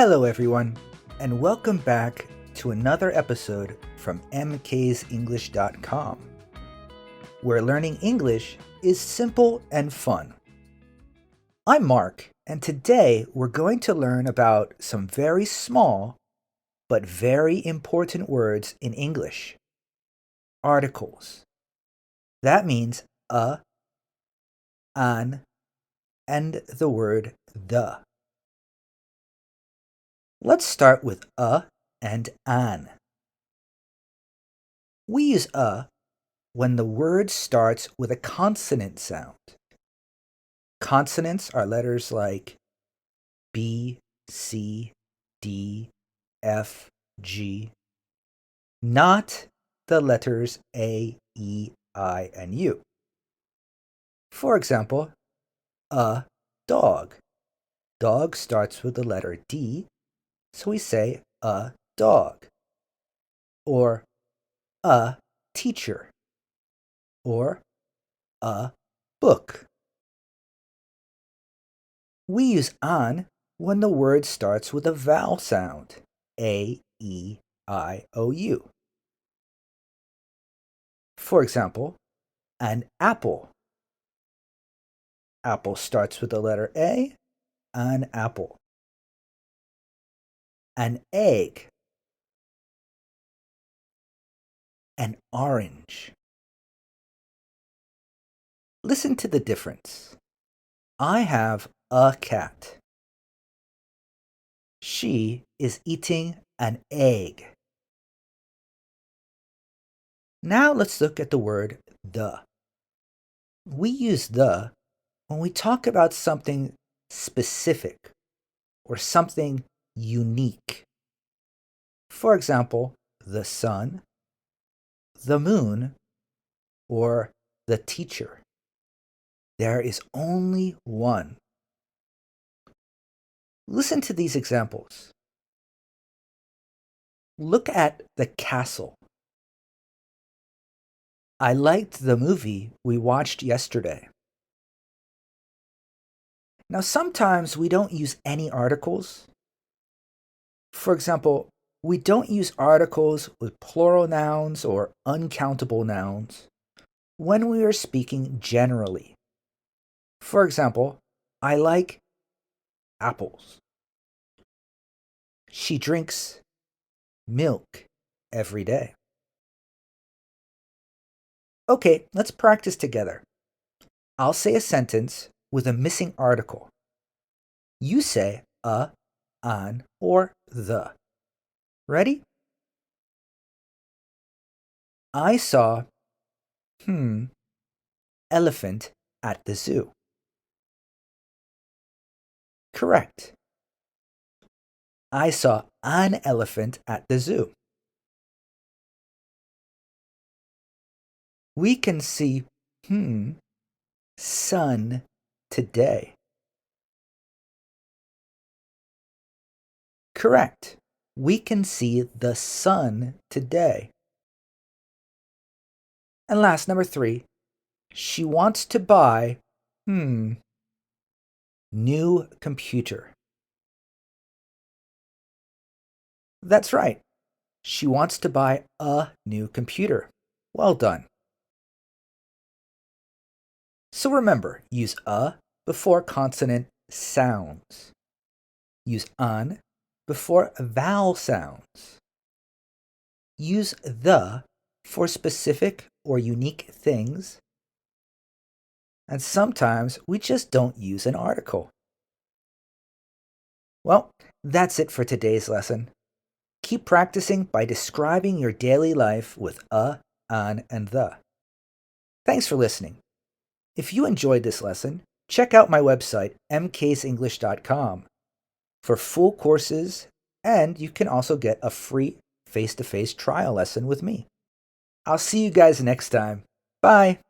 Hello, everyone, and welcome back to another episode from mksenglish.com, where learning English is simple and fun. I'm Mark, and today we're going to learn about some very small but very important words in English. Articles. That means an, and the word the. Let's start with and an. We use when the word starts with a consonant sound. Consonants are letters like B, C, D, F, G, not the letters A, E, I, and U. For example, a dog. Dog starts with the letter D, so we say a dog. Or a teacher. Or a book. We use an when the word starts with a vowel sound, A, E, I, O, U. For example, an apple. Apple starts with the letter A, an apple. An egg. An orange. Listen to the difference. I have a cat. She is eating an egg. Now let's look at the word the. We use the when we talk about something specific or something unique. For example, the sun, the moon, or the teacher. There is only one. Listen to these examples. Look at the castle. I liked the movie we watched yesterday. Now, sometimes we don't use any articles. For example, we don't use articles with plural nouns or uncountable nouns when we are speaking generally. For example, I like apples. She drinks milk every day. Okay, let's practice together. I'll say a sentence with a missing article. You say a, an, or the. Ready? I saw, elephant at the zoo. Correct. I saw an elephant at the zoo. We can see, sun today. Correct. We can see the sun today. And last, number 3. She wants to buy, new computer. That's right. She wants to buy a new computer. Well done. So remember, use a before consonant sounds. Use an before vowel sounds. Use the for specific or unique things. And sometimes we just don't use an article. Well, that's it for today's lesson. Keep practicing by describing your daily life with a, an, and the. Thanks for listening. If you enjoyed this lesson, check out my website, mksenglish.com, for full courses, and you can also get a free face-to-face trial lesson with me. I'll see you guys next time. Bye!